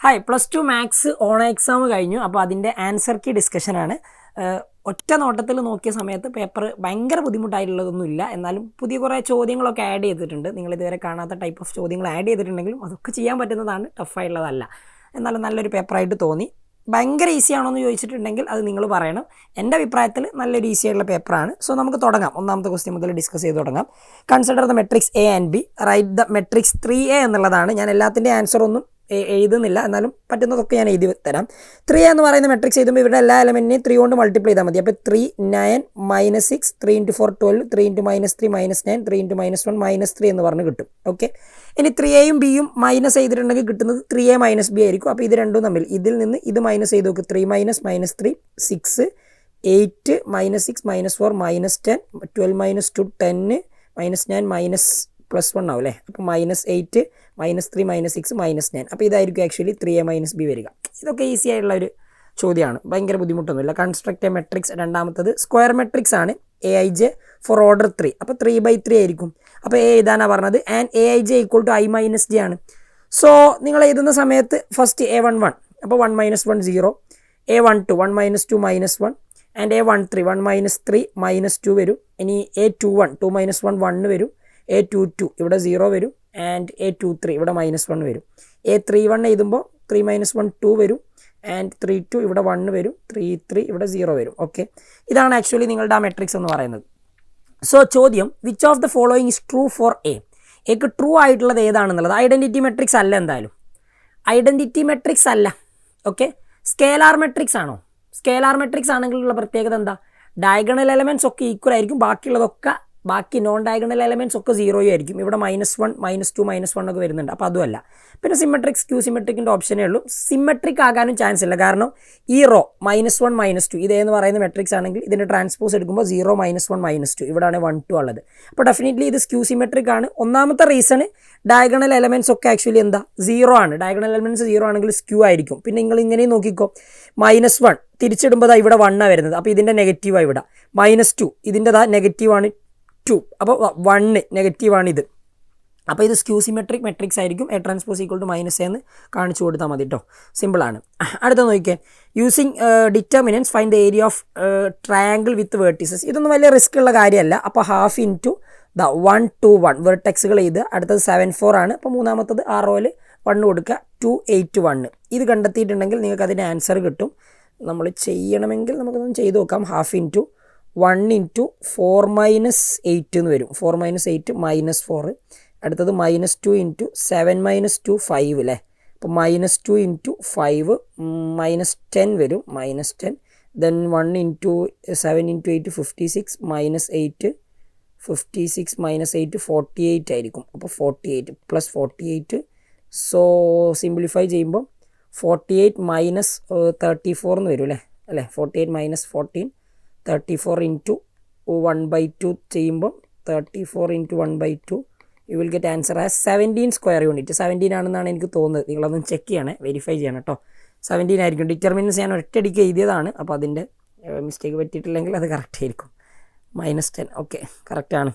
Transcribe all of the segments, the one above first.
Hi +2 maths on exam കഴിഞ്ഞു. അപ്പോൾ അതിൻ്റെ ആൻസർ കീ ഡിസ്കഷനാണ്. ഒറ്റ നോട്ടത്തിൽ നോക്കിയ സമയത്ത് പേപ്പർ ഭയങ്കര ബുദ്ധിമുട്ടായിട്ടുള്ളതൊന്നുമില്ല. എന്നാലും പുതിയ കുറേ ചോദ്യങ്ങളൊക്കെ ആഡ് ചെയ്തിട്ടുണ്ട്. നിങ്ങളിതുവരെ കാണാത്ത ടൈപ്പ് ഓഫ് ചോദ്യങ്ങൾ ആഡ് ചെയ്തിട്ടുണ്ടെങ്കിലും അതൊക്കെ ചെയ്യാൻ പറ്റുന്നതാണ്, ടഫായിട്ടുള്ളതല്ല. എന്നാലും നല്ലൊരു പേപ്പറായിട്ട് തോന്നി. ഭയങ്കര ഈസി ആണോ എന്ന് ചോദിച്ചിട്ടുണ്ടെങ്കിൽ അത് നിങ്ങൾ പറയണം. എൻ്റെ അഭിപ്രായത്തിൽ നല്ലൊരു ഈസി ആയിട്ടുള്ള പേപ്പറാണ്. സോ നമുക്ക് തുടങ്ങാം. ഒന്നാമത്തെ ക്വസ്റ്റ്യൻ മുതൽ ഡിസ്കസ് ചെയ്ത് തുടങ്ങാം. Consider the matrix A and B, write the matrix 3a എന്നുള്ളതാണ്. ഞാൻ എല്ലാത്തിൻ്റെ ആൻസർ ഒന്നും എഴുതുന്നില്ല, എന്നാലും പറ്റുന്നതൊക്കെ ഞാൻ എഴുതി തരാം. 3 എന്ന് പറയുന്ന മെട്രിക്സ് എഴുതുമ്പോൾ ഇവിടെ എല്ലാ എലമെൻറ്റിനെയും 3 കൊണ്ട് മൾട്ടിപ്ലൈ ചെയ്താൽ മതി. അപ്പോൾ 3 9 -6 3 × 4 12 3 × -3 -9 3 × -1 -3 എന്ന് പറഞ്ഞ് കിട്ടും. ഓക്കെ, ഇനി 3aയും ബിയും മൈനസ് ചെയ്തിട്ടുണ്ടെങ്കിൽ കിട്ടുന്നത് 3a - b ആയിരിക്കും. അപ്പോൾ ഇത് രണ്ടും തമ്മിൽ ഇതിൽ നിന്ന് ഇത് മൈനസ് ചെയ്ത് നോക്ക്. 3 - -3 6 8 -6 -4 -10 12 - 2 10 -9 +1 ആവും അല്ലേ. അപ്പോൾ -8 -3 -6 -9. അപ്പോൾ ഇതായിരിക്കും ആക്ച്വലി 3a - b വരിക. ഇതൊക്കെ ഈസി ആയിട്ടുള്ള ഒരു ചോദ്യമാണ്, ഭയങ്കര ബുദ്ധിമുട്ടൊന്നുമില്ല. Construct a matrix. രണ്ടാമത്തത് സ്ക്വയർ മെട്രിക്സ് ആണ്. aij for order 3. അപ്പോൾ 3/3 ആയിരിക്കും. അപ്പോൾ a എഴുതാനാണ് പറഞ്ഞത്. ആൻഡ് aij = i - j ആണ്. സോ നിങ്ങൾ എഴുതുന്ന സമയത്ത് ഫസ്റ്റ് a11, അപ്പോൾ 1 - 1 0, a12 1 - 2 -1, ആൻഡ് a13 1 - 3 -2 വരും. ഇനി a21 2 - 1 1 വരും. a22 ഇവിടെ 0 വരും. ആൻഡ് a23 ഇവിടെ -1 വരും. a31 എഴുതുമ്പോൾ 3 - 1 2 വരും. ആൻഡ് 32 ഇവിടെ 1 വരും. 33 ഇവിടെ 0 വരും. ഓക്കെ, ഇതാണ് ആക്ച്വലി നിങ്ങളുടെ ആ മെട്രിക്സ് എന്ന് പറയുന്നത്. സോ ചോദ്യം, which of the following is true for എക്ക് ട്രൂ ആയിട്ടുള്ളത് ഏതാണെന്നുള്ളത്. ഐഡൻറ്റിറ്റി മെട്രിക്സ് അല്ല, എന്തായാലും ഐഡൻറ്റിറ്റി മെട്രിക്സ് അല്ല. ഓക്കെ, സ്കേലാർ മെട്രിക്സ് ആണോ? സ്കേലാർ മെട്രിക്സ് ആണെങ്കിലുള്ള പ്രത്യേകത എന്താ? ഡയഗണൽ എലമെൻറ്റ്സ് ഒക്കെ ഈക്വൽ ആയിരിക്കും. ബാക്കി നോൺ ഡയഗണൽ എലമെൻറ്റ്സ് ഒക്കെ 0 ആയിരിക്കും. ഇവിടെ -1 -2 -1 ഒക്കെ വരുന്നുണ്ട്. അപ്പോൾ അതുമല്ല. പിന്നെ സിമെട്രിക്സ് ക്യൂ സിമെട്രിക്കിൻ്റെ ഓപ്ഷനേ ഉള്ളൂ. സിമെട്രിക് ആകാനും ചാൻസ് ഇല്ല, കാരണം ഈ റോ -1 -2 ഇതേന്ന് പറയുന്ന മെട്രിക്സ് ആണെങ്കിൽ ഇതിൻ്റെ ട്രാൻസ്പോസ് എടുക്കുമ്പോൾ 0 -1 -2 ഇവിടെയാണ് 1 2 ഉള്ളത്. അപ്പോൾ ഡെഫിനറ്റ്ലി ഇത് ക്യൂ സിമെട്രിക് ആണ്. ഒന്നാമത്തെ റീസൺ, ഡയഗണൽ എലമെൻറ്റ്സ് ഒക്കെ ആക്ച്വലി എന്താ 0 ആണ്. ഡയഗണൽ എലമെൻറ്റ്സ് 0 ആണെങ്കിൽ സ്ക്യൂ ആയിരിക്കും. പിന്നെ നിങ്ങൾ ഇങ്ങനെ നോക്കിക്കോ, -1 തിരിച്ചിടുമ്പോൾ ഇവിടെ 1 ആണ് വരുന്നത്. അപ്പോൾ ഇതിൻ്റെ നെഗറ്റീവാണ് ഇവിടെ. -2 ഇതിൻ്റെതാ നെഗറ്റീവാണ് 2, അപ്പോൾ 1 നെഗറ്റീവാണ് ഇത്. അപ്പോൾ ഇത് സ്ക്യൂ സിമെട്രിക് മെട്രിക്സ് ആയിരിക്കും. എ ട്രാൻസ്പോസ് = -a എന്ന് കാണിച്ചു കൊടുത്താൽ മതി കേട്ടോ. സിമ്പിളാണ്. അടുത്ത നോക്കിയാൽ, using determinants find the area of triangle with vertices. ഇതൊന്നും വലിയ റിസ്ക് ഉള്ള കാര്യമല്ല. അപ്പോൾ 1/2 × 1 2 1 വെർട്ടെക്സുകൾ ചെയ്ത്. അടുത്തത് 7 4 ആണ്. അപ്പോൾ മൂന്നാമത്തത് ആ റോയിൽ 1 കൊടുക്കുക. 2 8 1 ഇത് കണ്ടെത്തിയിട്ടുണ്ടെങ്കിൽ നിങ്ങൾക്ക് അതിൻ്റെ ആൻസർ കിട്ടും. നമ്മൾ ചെയ്യണമെങ്കിൽ നമുക്കൊന്നും ചെയ്ത് നോക്കാം. 1/2 × 1 × 4 - 8 എന്ന് വരും. 4 - 8 -4. അടുത്തത് -2 × 7 - 2 5 അല്ലേ. അപ്പോൾ -2 × 5 -10 വരും. -10 ദെൻ 1 × 7 × 8 56 -8 56 -8 48 ആയിരിക്കും. അപ്പോൾ 48 + 48. സോ സിംപ്ലിഫൈ ചെയ്യുമ്പോൾ 48 - 34 എന്ന് വരും അല്ലേ. 48 - 14 34 × 1/2 ചെയ്യുമ്പോൾ 34 × 1/2 you will get answer as 17 square unit. 17 ആണെന്നാണ് എനിക്ക് തോന്നുന്നത്. നിങ്ങളതൊന്ന് ചെക്ക് ചെയ്യണേ, വെരിഫൈ ചെയ്യണം കേട്ടോ. 17 ആയിരിക്കും. ഡിറ്റർമിനൻസ് ഞാൻ ഒറ്റയടിക്ക് എഴുതിയതാണ്. അപ്പോൾ അതിൻ്റെ മിസ്റ്റേക്ക് പറ്റിയിട്ടില്ലെങ്കിൽ അത് കറക്റ്റ് ആയിരിക്കും. -10 ഓക്കെ, കറക്റ്റാണ്.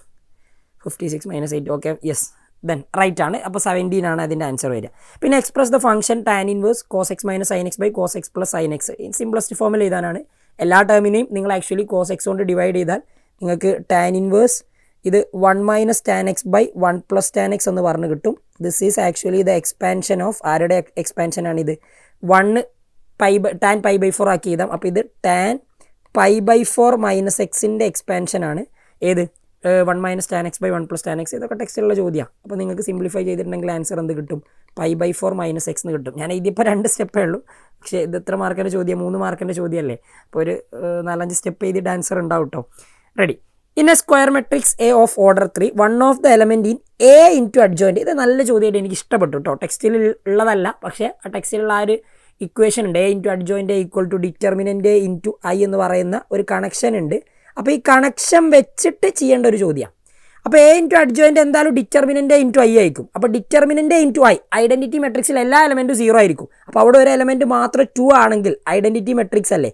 56 - 8 ഓക്കെ, യെസ്, ദെൻ റൈറ്റ് ആണ്. അപ്പോൾ 17 ആണ് അതിൻ്റെ ആൻസർ വരിക. പിന്നെ express the function tan inverse cos x - sin x / cos x + sin x. Simplest ഫോമിൽ എഴുതാനാണ്. എല്ലാ ടേമിനെയും നിങ്ങൾ ആക്ച്വലി cos x കൊണ്ട് ഡിവൈഡ് ചെയ്താൽ നിങ്ങൾക്ക് tan ഇൻവേഴ്സ് ഇത് 1 - tan x / 1 + tan x എന്ന് പറഞ്ഞ് കിട്ടും. This is actually the expansion of ആരുടെ എക്സ്പാൻഷനാണ് ഇത്? 1 tan π/4 ആക്കി എഴുതാം. അപ്പോൾ ഇത് tan π/4 - എക്സിൻ്റെ എക്സ്പാൻഷനാണ്. ഏത് 1 - tan x / 1 + tan x. ഇതൊക്കെ ടെക്സ്റ്റിലുള്ള ചോദ്യമാണ്. അപ്പോൾ നിങ്ങൾക്ക് സിംപ്ലിഫൈ ചെയ്തിട്ടുണ്ടെങ്കിൽ ആൻസർ എന്ത് കിട്ടും? π/4 - x എന്ന് കിട്ടും. ഞാൻ ഇതിപ്പോൾ 2 സ്റ്റെപ്പേ ഉള്ളൂ, പക്ഷേ ഇത് എത്ര മാർക്കിൻ്റെ ചോദ്യം? 3 മാർക്കിൻ്റെ ചോദ്യമല്ലേ. അപ്പോൾ ഒരു 4-5 സ്റ്റെപ്പ് ചെയ്തിട്ട് ആൻസർ ഉണ്ടാവും കേട്ടോ. Ready. In A square matrix A of order 3 1 of the element in A × adjoint. ഇത് നല്ല ചോദ്യമായിട്ട് എനിക്ക് ഇഷ്ടപ്പെട്ടു കേട്ടോ. ടെക്സ്റ്റിൽ ഉള്ളതല്ല, പക്ഷേ ആ ടെക്സ്റ്റിലുള്ള ആ ഒരു ഇക്വേഷൻ ഉണ്ട്. a × അഡ്ജോയിൻറ്റ് = ഡിറ്റർമിനൻ്റ് × i എന്ന് പറയുന്ന ഒരു കണക്ഷൻ ഉണ്ട്. അപ്പോൾ ഈ കണക്ഷൻ വെച്ചിട്ട് ചെയ്യേണ്ട ഒരു ചോദ്യമാണ്. അപ്പോൾ a × അഡ്ജോയിൻറ്റ് എന്തായാലും ഡിറ്റർമിനൻ്റ് × i ആയിരിക്കും. അപ്പോൾ ഡിറ്റർമിനൻ്റ് × i ഐഡൻറ്റിറ്റി മെട്രിക്സിൽ എല്ലാ എലമെൻറ്റും 0 ആയിരിക്കും. അപ്പോൾ അവിടെ ഒരു എലമെൻറ്റ് മാത്രം 2 ആണെങ്കിൽ ഐഡൻറ്റിറ്റി മെട്രിക്സ് അല്ലേ.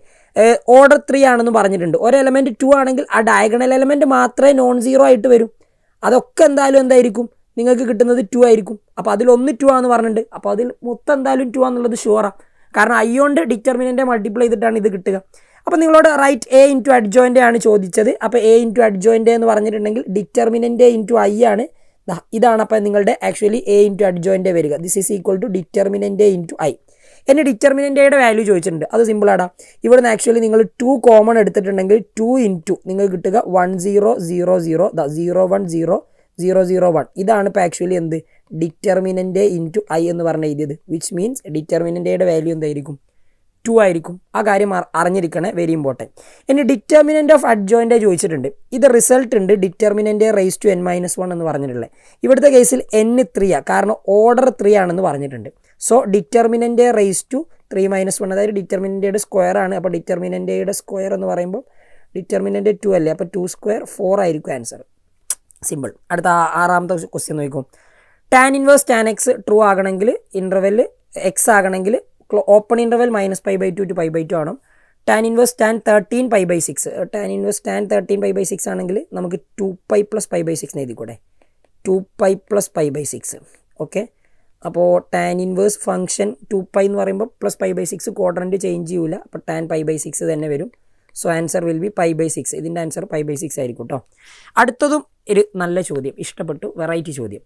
ഓർഡർ 3 ആണെന്ന് പറഞ്ഞിട്ടുണ്ട്. ഒരു എലമെൻറ്റ് 2 ആണെങ്കിൽ ആ ഡയഗണൽ എലമെൻറ്റ് മാത്രമേ നോൺ 0 ആയിട്ട് വരും. അതൊക്കെ എന്തായാലും എന്തായിരിക്കും? നിങ്ങൾക്ക് കിട്ടുന്നത് 2 ആയിരിക്കും. അപ്പോൾ അതിലൊന്ന് 2 ആണെന്ന് പറഞ്ഞിട്ടുണ്ട്. അപ്പോൾ അതിൽ മൊത്തം എന്തായാലും 2 ആണെന്നുള്ളത് ഷുവറാണ്. കാരണം ഐ കൊണ്ട് ഡിറ്റർമിനൻ്റ് മൾട്ടിപ്ലൈ ചെയ്തിട്ടാണ് ഇത് കിട്ടുക. അപ്പോൾ നിങ്ങളോട് റൈറ്റ് എ ഇൻറ്റു അഡ്ജോയിൻ്റ് ആണ് ചോദിച്ചത്. അപ്പോൾ എ ഇൻറ്റു അഡ്ജോയിൻ്റ് എന്ന് പറഞ്ഞിട്ടുണ്ടെങ്കിൽ ഡിറ്റർമിനൻ്റ് ഇൻറ്റു ഐ ആണ്. ഇതാണ് അപ്പോൾ നിങ്ങളുടെ ആക്ച്വലി എ ഇൻറ്റു അഡ്ജോയിൻ്റ് വരിക. This is equal to determinant into I. എന്നെ ഡിറ്റർമിനൻ്റെയുടെ വാല്യൂ ചോദിച്ചിട്ടുണ്ട്. അത് സിമ്പിളാടാ. ഇവിടുന്ന് ആക്ച്വലി നിങ്ങൾ 2 കോമൺ എടുത്തിട്ടുണ്ടെങ്കിൽ 2 ഇൻറ്റു നിങ്ങൾക്ക് കിട്ടുക 1 0 0 0 0 1 0 0 0 1. ഇതാണ് ഇപ്പോൾ ആക്ച്വലി എന്ത് ഡിറ്റർമിനൻ്റ് ഇൻറ്റു ഐ എന്ന് പറഞ്ഞ് എഴുതിയത്. വിച്ച് മീൻസ് ഡിറ്റർമിനൻ്റെയുടെ വാല്യൂ എന്തായിരിക്കും 2 ആയിരിക്കും. ആ കാര്യം അറിഞ്ഞിരിക്കണേ, വെരി ഇമ്പോർട്ടൻറ്റ്. ഇനി ഡിറ്റർമിനൻ്റ് ഓഫ് അഡ്ജോയിൻ്റ് ചോദിച്ചിട്ടുണ്ട്. ഇത് റിസൾട്ട് ഉണ്ട് ഡിറ്റർമിനൻ്റ് റേസ് ടു n-1 എന്ന് പറഞ്ഞിട്ടുള്ളത്. ഇവിടുത്തെ കേസിൽ n 3 കാരണം ഓർഡർ 3 ആണെന്ന് പറഞ്ഞിട്ടുണ്ട്. സോ ഡിറ്റർമിനൻ്റ് റേസ് ടു 3-1 അതായത് ഡിറ്റർമിനൻ്റെയുടെ സ്ക്വയർ ആണ്. അപ്പോൾ ഡിറ്റർമിനൻ്റെയുടെ സ്ക്വയർ എന്ന് പറയുമ്പോൾ ഡിറ്റർമിനൻ്റ് 2 അല്ലേ, അപ്പോൾ 2 സ്ക്വയർ 4 ആയിരിക്കും ആൻസർ. സിമ്പിൾ. അടുത്ത 6ാമത്തെ ക്വസ്റ്റ്യൻ നോക്കും. Tan inverse tan x true ആകണമെങ്കിൽ ഇൻ്റർവെൽ എക്സ് ആകണമെങ്കിൽ ഓപ്പൺ ഇൻ്റർവെൽ -π/2 to π/2 ആണ്. Tan inverse tan 13 π/6. Tan inverse tan 13 π/6 ആണെങ്കിൽ നമുക്ക് 2π + π/6 എഴുതിക്കൂടെ. 2π + π/6. ഓക്കെ. അപ്പോൾ ടാൻ ഇൻവേഴ്സ് ഫംഗ്ഷൻ 2π എന്ന് പറയുമ്പോൾ +π/6 ക്വാഡ്രൻറ്റ് ചേഞ്ച് ചെയ്യൂല. അപ്പോൾ ടാൻ π/6 തന്നെ വരും. So answer will be π/6. ഇതിൻ്റെ ആൻസർ π/6 ആയിരിക്കും കേട്ടോ. അടുത്തതും ഒരു നല്ല ചോദ്യം, ഇഷ്ടപ്പെട്ടു, വെറൈറ്റി ചോദ്യം.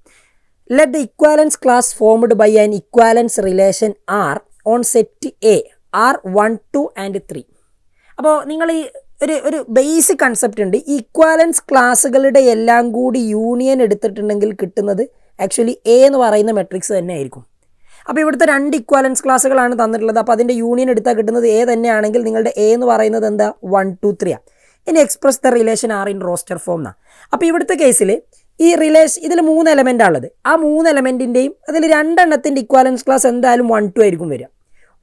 Let the equivalence class formed by an equivalence relation R on set A are 1 2 and 3. അപ്പോൾ നിങ്ങൾ ഈ ഒരു ബേസിക് കൺസെപ്റ്റ് ഉണ്ട്. ഇക്വാലൻസ് ക്ലാസ്സുകളുടെ എല്ലാം കൂടി യൂണിയൻ എടുത്തിട്ടുണ്ടെങ്കിൽ കിട്ടുന്നത് ആക്ച്വലി എ എന്ന് പറയുന്ന മെട്രിക്സ് തന്നെ ആയിരിക്കും. അപ്പോൾ ഇവിടുത്തെ 2 ഇക്വാലൻസ് ക്ലാസ്സുകളാണ് തന്നിട്ടുള്ളത്. അപ്പോൾ അതിൻ്റെ യൂണിയൻ എടുത്താൽ കിട്ടുന്നത് എ തന്നെയാണെങ്കിൽ നിങ്ങളുടെ എ എന്ന് പറയുന്നത് എന്താ 1 2 3 ആണ്. ഇനി express the relation R in roster form എന്നാണ്. അപ്പോൾ ഇവിടുത്തെ കേസിൽ ഈ റിലേഷൻ ഇതിൽ 3 എലമെൻ്റ് ഉള്ളത്. ആ 3 എലമെൻറ്റിൻ്റെയും അതിൽ 2 എണ്ണത്തിൻ്റെ ഇക്വാലൻസ് ക്ലാസ് എന്തായാലും 1 2 ആയിരിക്കും വരിക.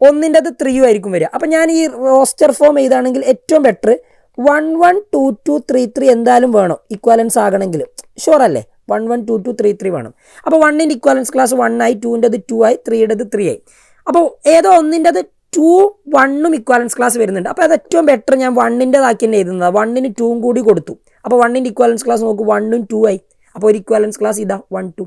ഒന്നിൻ്റെത് 3 ആയിരിക്കും വരിക. അപ്പോൾ ഞാൻ ഈ റോസ്റ്റർ ഫോം ചെയ്താണെങ്കിൽ ഏറ്റവും ബെറ്റർ 1 1 2 2 3 3 എന്തായാലും വേണം ഇക്വാലൻസ് ആകണമെങ്കിൽ. ഷുവർ അല്ലേ? 1 1 2 2 3 3 വേണം. അപ്പോൾ 1ൻ്റെ ഇക്വാലൻസ് ക്ലാസ് 1 ആയി, 2ൻ്റെത് 2 ആയി, 3യുടേത് 3 ആയി. അപ്പോൾ ഏതോ ഒന്നിൻ്റെത് 2 1 ഇക്വാലൻസ് ക്ലാസ് വരുന്നുണ്ട്. അപ്പോൾ അത് ഏറ്റവും ബെറ്റർ ഞാൻ 1ൻ്റെതാക്കി തന്നെ എഴുതുന്നത്. 1ന് 2 കൂടി കൊടുത്തു. അപ്പോൾ 1ൻ്റെ ഇക്വാലൻസ് ക്ലാസ് നോക്കും 1 2 ആയി. അപ്പോൾ ഒരു ഇക്വാലൻസ് ക്ലാസ് ഇതാ 1 2.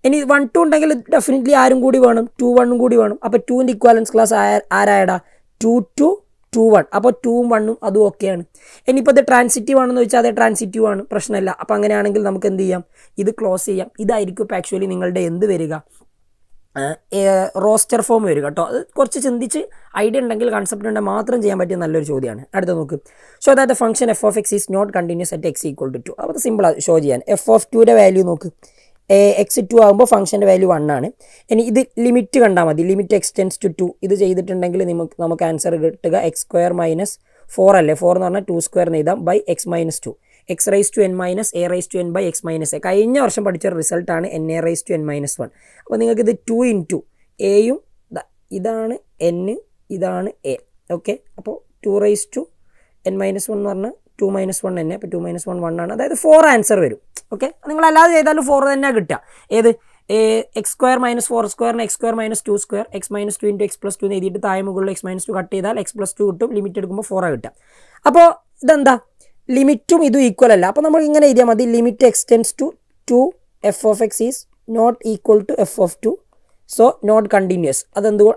ഇനി 1 2 ഉണ്ടെങ്കിൽ ഡെഫിനറ്റ്ലി ആരും കൂടി വേണം, 2 1 കൂടി വേണം. അപ്പോൾ 2ൻ്റെ ഇക്വാലൻസ് ക്ലാസ് ആരായടാ 2 2 2 1. അപ്പോൾ 2ഉം 1ഉം അതും ഓക്കെയാണ്. ഇനിയിപ്പോൾ ഇത് ട്രാൻസിറ്റീവ് ആണെന്ന് വെച്ചാൽ അതേ ട്രാൻസിറ്റീവ് ആണ്, പ്രശ്നമില്ല. അപ്പോൾ അങ്ങനെയാണെങ്കിൽ നമുക്ക് എന്ത് ചെയ്യാം, ഇത് ക്ലോസ് ചെയ്യാം. ഇതായിരിക്കും ഇപ്പോൾ ആക്ച്വലി നിങ്ങളുടെ എന്ത് വരിക, റോസ്റ്റർ ഫോം വരിക കേട്ടോ. അത് കുറച്ച് ചിന്തിച്ച് ഐഡിയ ഉണ്ടെങ്കിൽ കൺസെപ്റ്റ് ഉണ്ടെങ്കിൽ മാത്രം ചെയ്യാൻ പറ്റിയ നല്ലൊരു ചോദ്യമാണ്. അടുത്ത നോക്ക്. Show that the function f of x is not continuous at x = 2. അപ്പോൾ അത് സിമ്പിളാണ് ഷോ ചെയ്യാൻ. f(2)യുടെ വാല്യൂ നോക്ക്. x2 ആകുമ്പോൾ ഫംഗ്ഷൻ്റെ വാല്യൂ 1 ആണ്. ഇനി ഇത് ലിമിറ്റ് കണ്ടാൽ മതി. Limit x → 2. ഇത് ചെയ്തിട്ടുണ്ടെങ്കിൽ നമുക്ക് ആൻസർ കിട്ടുക x² - 4 അല്ലേ. 4 എന്ന് പറഞ്ഞാൽ 2² എഴുതാം ബൈ x - 2. x⁻n - a⁻n/a. കഴിഞ്ഞ വർഷം പഠിച്ച റിസൾട്ടാണ് na⁻n-1. അപ്പോൾ നിങ്ങൾക്ക് ഇത് 2 ഇൻറ്റു എയും ഇതാണ് n, ഇതാണ് a. ഓക്കെ. അപ്പോൾ 2n-1 എന്ന് പറഞ്ഞാൽ 2 - 1 തന്നെ. അപ്പോൾ 2 - 1 1 ആണ്. അതായത് 4 ആൻസർ വരും. ഓക്കെ. നിങ്ങളല്ലാതെ ചെയ്താലും 4 തന്നെ കിട്ടുക. ഏത് x² - 4² x² - 2² x - 2 × x + 2 എഴുതിയിട്ട് താഴെ മുകളിൽ x - 2 കട്ട് ചെയ്താൽ x + 2 കിട്ടും. ലിമിറ്റ് എടുക്കുമ്പോൾ 4 ആണ് കിട്ടുക. അപ്പോൾ ഇതെന്താ, ലിമിറ്റും ഇതും ഈക്വൽ അല്ല. അപ്പോൾ നമ്മൾ ഇങ്ങനെ എഴുതിയാൽ മതി. Limit x → 2 f of x is not equal to f of 2. So not continuous.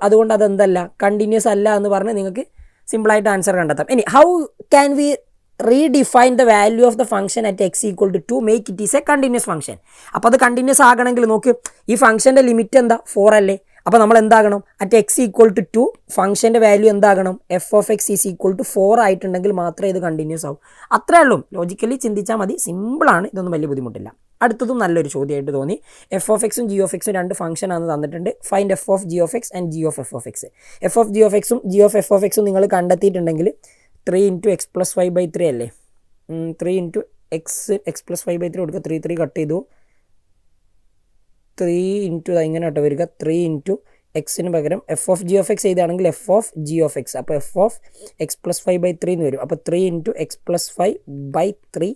അതുകൊണ്ട് അതെന്തല്ല, കണ്ടിന്യൂസ് അല്ല എന്ന് പറഞ്ഞ് നിങ്ങൾക്ക് സിമ്പിളായിട്ട് ആൻസർ കണ്ടെത്താം. ഇനി how can we redefine the value of the function at x = 2 make it is A continuous function. അപ്പോൾ അത് കണ്ടിന്യൂസ് ആകണമെങ്കിൽ നോക്ക്, ഈ ഫംഗ്ഷൻ്റെ ലിമിറ്റ് എന്താ 4 അല്ലേ. അപ്പോൾ നമ്മൾ എന്താകണം, അറ്റ് x = 2 ഫംഗ്ഷൻ്റെ വാല്യൂ എന്താകണം, f of x is equal to 4 ആയിട്ടുണ്ടെങ്കിൽ മാത്രമേ ഇത് കണ്ടിന്യൂസ് ആവും. അത്രേ ഉള്ളൂ. ലോജിക്കലി ചിന്തിച്ചാൽ മതി. സിമ്പിളാണ്. ഇതൊന്നും വലിയ ബുദ്ധിമുട്ടില്ല. അടുത്തതും നല്ലൊരു ചോദ്യമായിട്ട് തോന്നി. f of x ഉം g of x ഉം 2 ഫംഗ്ഷനാണ് തന്നിട്ടുണ്ട്. Find f of g of x and g of f of x. f of g of x ഉം g of f of x ഉം നിങ്ങൾ കണ്ടെത്തിയിട്ടുണ്ടെങ്കിൽ 3 × x + 5/3 അല്ലേ. 3 × x + 5/3 കൊടുക്കുക. 3 3 കട്ട് ചെയ്തു. 3 ഇൻറ്റു ഇങ്ങനെ കേട്ടോ വരിക. 3 ഇൻറ്റു എക്സിന് പകരം f of g of x ചെയ്താണെങ്കിൽ f of g of x. അപ്പോൾ f of x + 5/3 എന്ന് വരും. അപ്പോൾ 3 ഇൻറ്റു x + 5/3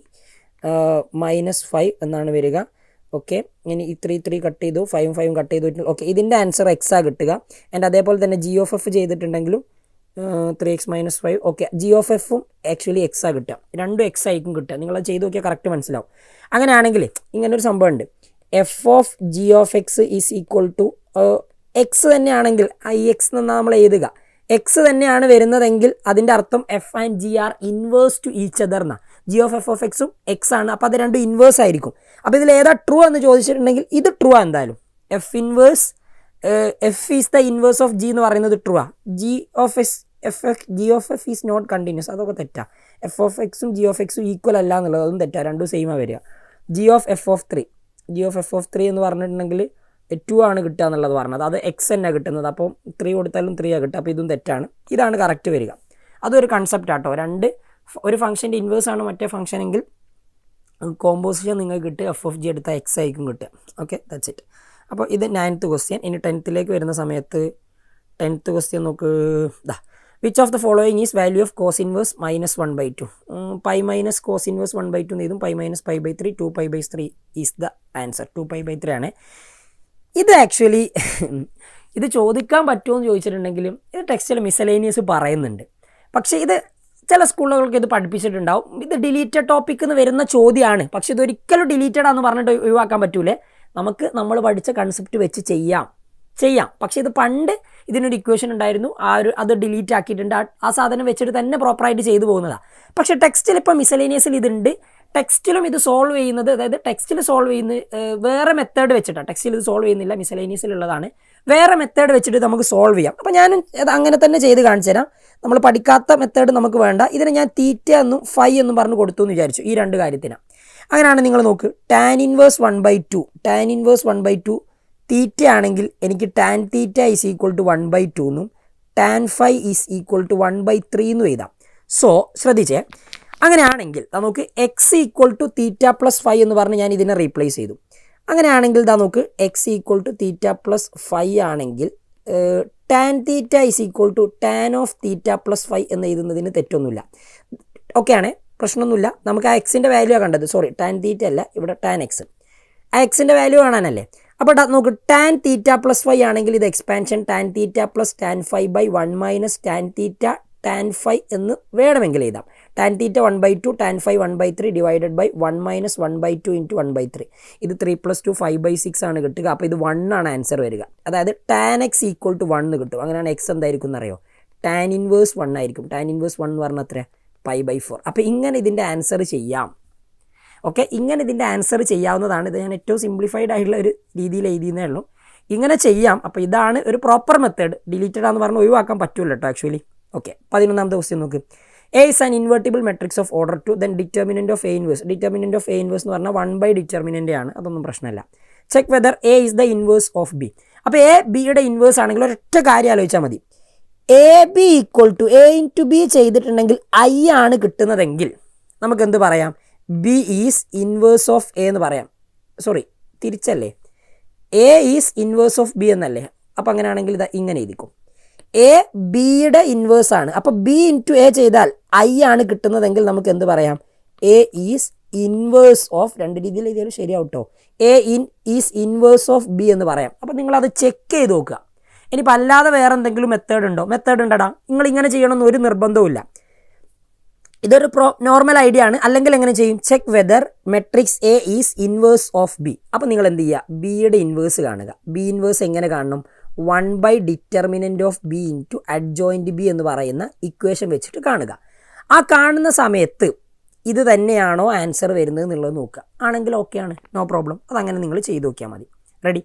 -5 എന്നാണ് വരിക. ഓക്കെ. ഇനി ഈ 3 3 കട്ട് ചെയ്തു, 5 5 കട്ട് ചെയ്തു. ഓക്കെ. ഇതിൻ്റെ ആൻസർ x ആ കിട്ടുക. ആൻഡ് അതേപോലെ തന്നെ g of f ചെയ്തിട്ടുണ്ടെങ്കിലും 3x - 5. Okay. g of f ഉം ആക്ച്വലി x ആ കിട്ടുക. രണ്ടും x ആയിരിക്കും കിട്ടുക. നിങ്ങളത് ചെയ്ത് നോക്കിയാൽ കറക്റ്റ് മനസ്സിലാവും. അങ്ങനെയാണെങ്കിൽ ഇങ്ങനൊരു സംഭവം ഉണ്ട്. F of g of x is equal to x തന്നെയാണെങ്കിൽ ഐ എക്സ് എന്നാണ് നമ്മൾ എഴുതുക. എക്സ് തന്നെയാണ് വരുന്നതെങ്കിൽ അതിൻ്റെ അർത്ഥം f and g are inverse to each other എന്നാണ്. ജി ഓഫ് എഫ് ഓഫ് എക്സും എക്സ് ആണ്. അപ്പോൾ അത് രണ്ടും ഇൻവേഴ്സ് ആയിരിക്കും. അപ്പോൾ ഇതിൽ ഏതാ ട്രൂ എന്ന് ചോദിച്ചിട്ടുണ്ടെങ്കിൽ ഇത് ട്രൂ ആ എന്തായാലും. F inverse f is the inverse of g എന്ന് പറയുന്നത് ട്രൂ ആ. G of f is not continuous, അതൊക്കെ തെറ്റാ. എഫ് ഓഫ് എക്സും ജി ഓഫ് എക്സും ഈക്വൽ അല്ല എന്നുള്ളത് അതും തെറ്റാ, രണ്ടും സെയിമാണ് വരിക. G of f of three എന്ന് പറഞ്ഞിട്ടുണ്ടെങ്കിൽ 2 ആണ് കിട്ടുക എന്നുള്ളത് പറഞ്ഞത്, അത് എക്സ് തന്നെ കിട്ടുന്നത്. അപ്പോൾ 3 കൊടുത്താലും 3 ആണ് കിട്ടുക. അപ്പോൾ ഇതും തെറ്റാണ്. ഇതാണ് കറക്റ്റ് വരിക. അതൊരു കൺസെപ്റ്റ് ആട്ടോ. ഒരു ഫംഗ്ഷൻ്റെ ഇൻവേഴ്സ് ആണ് മറ്റേ ഫംഗ്ഷൻ എങ്കിൽ കോമ്പോസിഷൻ നിങ്ങൾക്ക് കിട്ടുക എഫ് ഓഫ് ജി എടുത്താൽ എക്സ് ആയിരിക്കും കിട്ടുക. Okay, that's it. അപ്പോൾ ഇത് 9th ക്വസ്റ്റ്യൻ. ഇനി 10th വരുന്ന സമയത്ത് 10th ക്വസ്റ്റ്യൻ നോക്ക്. Which of the following is value of cos inverse -1/2? Pi minus cos inverse 1/2 എന്ന് എഴുതും. Pi minus π/3 2π/3 is the answer. 2π/3 ആണ്. ഇത് ആക്ച്വലി ഇത് ചോദിക്കാൻ പറ്റുമോ എന്ന് ചോദിച്ചിട്ടുണ്ടെങ്കിലും ഇത് ടെക്സ്റ്റിൽ മിസലേനിയസ് പറയുന്നുണ്ട്. പക്ഷേ ഇത് ചില സ്കൂളുകൾക്ക് ഇത് പഠിപ്പിച്ചിട്ടുണ്ടാവും. ഇത് ഡിലീറ്റഡ് ടോപ്പിക് എന്ന് വരുന്ന ചോദ്യമാണ്. പക്ഷെ ഇതൊരിക്കലും ഡിലീറ്റഡ് ആണെന്ന് പറഞ്ഞിട്ട് ഒഴിവാക്കാൻ പറ്റൂലേ. നമ്മൾ പഠിച്ച കൺസെപ്റ്റ് വെച്ച് ചെയ്യാം. പക്ഷേ ഇത് പണ്ട് ഇതിനൊരു ഇക്വേഷൻ ഉണ്ടായിരുന്നു, അത് ഡിലീറ്റ് ആക്കിയിട്ടുണ്ട്. ആ സാധനം വെച്ചിട്ട് തന്നെ പ്രോപ്പറായിട്ട് ചെയ്തു പോകുന്നതാണ്. പക്ഷേ ടെക്സ്റ്റിൽ ഇപ്പോൾ മിസലേനിയസിൽ ഇതുണ്ട്. ടെക്സ്റ്റിലും ഇത് സോൾവ് ചെയ്യുന്നത്, അതായത് ടെക്സ്റ്റിൽ സോൾവ് ചെയ്യുന്നത് വേറെ മെത്തേഡ് വെച്ചിട്ടാണ്. ടെക്സ്റ്റിൽ ഇത് സോൾവ് ചെയ്യുന്നില്ല, മിസലേനിയസിലുള്ളതാണ്. വേറെ മെത്തേഡ് വെച്ചിട്ട് നമുക്ക് സോൾവ് ചെയ്യാം. അപ്പോൾ ഞാൻ അങ്ങനെ തന്നെ ചെയ്ത് കാണിച്ചു തരാം. നമ്മൾ പഠിക്കാത്ത മെത്തേഡ് നമുക്ക് വേണ്ട. ഇതിനെ ഞാൻ തീറ്റ എന്നും ഫൈ എന്നും പറഞ്ഞ് കൊടുത്തു എന്ന് വിചാരിച്ചു ഈ രണ്ട് കാര്യത്തിന്. അങ്ങനെയാണ് നിങ്ങൾ നോക്ക്. ടാൻ ഇൻവേഴ്സ് 1/2 തീറ്റ ആണെങ്കിൽ എനിക്ക് tan theta is equal to 1/2 എന്നും tan phi is equal to 1/3 എന്നും എഴുതാം. സോ ശ്രദ്ധിച്ചേ, അങ്ങനെയാണെങ്കിൽ നമുക്ക് x equal to theta plus phi എന്ന് പറഞ്ഞ് ഞാൻ ഇതിനെ റീപ്ലേസ് ചെയ്തു. അങ്ങനെയാണെങ്കിൽ നമുക്ക് x equal to theta plus phi ആണെങ്കിൽ tan theta is equal to tan of theta plus phi എന്ന് എഴുതുന്നതിന് തെറ്റൊന്നുമില്ല. ഓക്കെ ആണ്, പ്രശ്നമൊന്നുമില്ല. നമുക്ക് ആ എക്സിൻ്റെ വാല്യൂ കണ്ടത്, സോറി ടാൻ തീറ്റ അല്ല, ഇവിടെ ടാൻ എക്സ്, ആ എക്സിൻ്റെ വാല്യൂ കാണാനല്ലേ. അപ്പോൾ നമുക്ക് ടാൻ തീറ്റ പ്ലസ് ഫൈ ആണെങ്കിൽ ഇത് expansion tan theta plus tan phi by 1 minus tan theta tan phi എന്ന് വേണമെങ്കിൽ എഴുതാം. Tan theta 1/2 tan phi 1/3 divided by 1 minus 1/2 into 1/3. ഇത് 3 + 2 5/6 ആണ് കിട്ടുക. അപ്പോൾ ഇത് 1 ആണ് ആൻസർ വരിക. അതായത് ടാൻ എക്സ് ഈക്വൽ ടു 1 കിട്ടും. അങ്ങനെയാണ് എക്സ് എന്തായിരിക്കും എന്നറിയോ? ടാൻ ഇൻവേഴ്സ് 1 ആയിരിക്കും. ടാൻ ഇൻവേഴ്സ് 1 എന്ന് പറഞ്ഞാൽ എത്ര? π/4. അപ്പോൾ ഇങ്ങനെ ഇതിൻ്റെ ആൻസർ ചെയ്യാം. ഓക്കെ, ഇങ്ങനെ ഇതിൻ്റെ ആൻസർ ചെയ്യാവുന്നതാണ്. ഇത് ഞാൻ ഏറ്റവും സിംപ്ലിഫൈഡ് ആയിട്ടുള്ള ഒരു രീതിയിൽ എഴുതിയെന്നേ ഉള്ളൂ. ഇങ്ങനെ ചെയ്യാം. അപ്പോൾ ഇതാണ് ഒരു പ്രോപ്പർ മെത്തേഡ്. ഡിലീറ്റഡ് ആണെന്ന് പറഞ്ഞാൽ ഒഴിവാക്കാൻ പറ്റുമല്ലോ കേട്ടോ ആക്ച്വലി. ഓക്കെ, 11th ക്വസ്റ്റ്യൻ നോക്ക്. A is an invertible matrix of order 2, then determinant of A inverse. Determinant of A inverse എന്ന് പറഞ്ഞാൽ 1/determinant ആണ്. അതൊന്നും പ്രശ്നമല്ല. Check whether A is the inverse of B. അപ്പോൾ A ബിയുടെ ഇൻവേഴ്സ് ആണെങ്കിൽ ഒരൊറ്റ കാര്യം ആലോചിച്ചാൽ മതി. AB equal to A into B ചെയ്തിട്ടുണ്ടെങ്കിൽ I ആണ് കിട്ടുന്നതെങ്കിൽ നമുക്ക് എന്ത് പറയാം? B is inverse of A എന്ന് പറയാം. സോറി, തിരിച്ചല്ലേ, A is inverse of B എന്നല്ലേ. അപ്പോൾ അങ്ങനെയാണെങ്കിൽ ഇത് ഇങ്ങനെ എഴുതിക്കും. എ ബിയുടെ ഇൻവേഴ്സ് ആണ്. അപ്പോൾ ബി ഇൻറ്റു എ ചെയ്താൽ ഐ ആണ് കിട്ടുന്നതെങ്കിൽ നമുക്ക് എന്ത് പറയാം? എ ഈസ് ഇൻവേഴ്സ് ഓഫ്, രണ്ട് രീതിയിൽ എഴുതിയാലും ശരിയാവും കേട്ടോ. A is inverse of B എന്ന് പറയാം. അപ്പോൾ നിങ്ങളത് ചെക്ക് ചെയ്ത് നോക്കുക. ഇനിയിപ്പോൾ അല്ലാതെ വേറെ എന്തെങ്കിലും മെത്തേഡ് ഉണ്ടോ? മെത്തേഡ് ഉണ്ടടാ, നിങ്ങൾ ഇങ്ങനെ ചെയ്യണമെന്ന് ഒരു നിർബന്ധവുമില്ല. ഇതൊരു നോർമൽ ഐഡിയ ആണ്. അല്ലെങ്കിൽ എങ്ങനെ ചെയ്യും? Check whether matrix A is inverse of B. അപ്പോൾ നിങ്ങൾ എന്ത് ചെയ്യുക? ബിയുടെ ഇൻവേഴ്സ് കാണുക. ബി ഇൻവേഴ്സ് എങ്ങനെ കാണണം? 1/determinant of B into adjoint B എന്ന് പറയുന്ന ഇക്വേഷൻ വെച്ചിട്ട് കാണുക. ആ കാണുന്ന സമയത്ത് ഇത് തന്നെയാണോ ആൻസർ വരുന്നത് എന്നുള്ളത് നോക്കുക. ആണെങ്കിൽ ഓക്കെയാണ്, നോ പ്രോബ്ലം. അതങ്ങനെ നിങ്ങൾ ചെയ്ത് നോക്കിയാൽ മതി. റെഡി?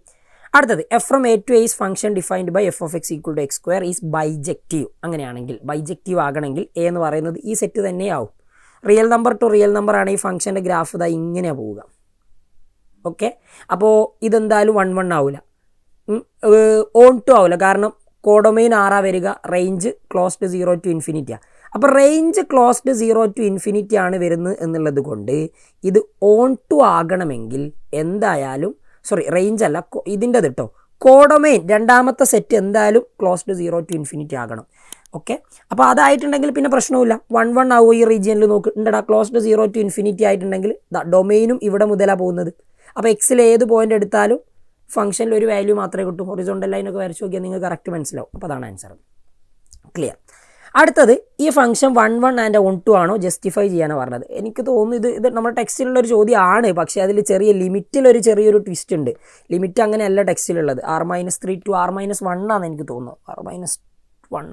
അടുത്തത് f from A to A is function defined by f of x equal to x² is bijective. അങ്ങനെയാണെങ്കിൽ ബൈജക്റ്റീവ് ആകണമെങ്കിൽ എ എന്ന് പറയുന്നത് ഈ സെറ്റ് തന്നെയാവും. Real number to real number ആണ് ഈ ഫംഗ്ഷൻ്റെ ഗ്രാഫ് ഇതാ ഇങ്ങനെയാണ് പോവുക. ഓക്കെ, അപ്പോൾ ഇതെന്തായാലും 1 1 ആവില്ല, ഓൺ ടു ആവില്ല. കാരണം കോഡൊമൈൻ 6 വരിക, റേഞ്ച് ക്ലോസ്ഡ് 0 to infinity. അപ്പോൾ റേഞ്ച് ക്ലോസ്ഡ് 0 to infinity ആണ് വരുന്നത് എന്നുള്ളത് കൊണ്ട് ഇത് ഓൺ ടു ആകണമെങ്കിൽ എന്തായാലും, സോറി റേഞ്ച് അല്ല ഇതിൻ്റെ കേട്ടോ, കോഡൊമൈൻ രണ്ടാമത്തെ സെറ്റ് എന്തായാലും ക്ലോസ്ഡ് 0 to infinity ആകണം. ഓക്കെ, അപ്പോൾ അതായിട്ടുണ്ടെങ്കിൽ പിന്നെ പ്രശ്നമില്ല. 1 1 ആവുമോ ഈ റീജിയനിൽ നോക്ക്. ഉണ്ടടാ, ക്ലോസ്ഡ് 0 to infinity ആയിട്ടുണ്ടെങ്കിൽ ഡൊമൈനും ഇവിടെ മുതലാണ് പോകുന്നത്. അപ്പോൾ എക്സിൽ ഏത് പോയിന്റ് എടുത്താലും ഫംഗ്ഷനിൽ ഒരു വാല്യൂ മാത്രമേ കിട്ടൂ. ഹൊറിസോണ്ടൽ ലൈനൊക്കെ വരച്ച് നോക്കിയാൽ നിങ്ങൾക്ക് കറക്റ്റ് മനസ്സിലാവും. അപ്പോൾ അതാണ് ആൻസർ. ക്ലിയർ? അടുത്തത് ഈ ഫംഗ്ഷൻ 1 ആൻഡ് 1 ആണോ ജസ്റ്റിഫൈ ചെയ്യാനാണ് പറഞ്ഞത്. എനിക്ക് തോന്നുന്നു ഇത് നമ്മുടെ ടെക്സ്റ്റിലുള്ളൊരു ചോദ്യമാണ്, പക്ഷേ അതിൽ ചെറിയൊരു ട്വിസ്റ്റ് ഉണ്ട്. ലിമിറ്റ് അങ്ങനെയല്ല ടെക്സ്റ്റിലുള്ളത്. R-3 to R-1 ആണെന്ന് എനിക്ക് തോന്നുന്നു. R-1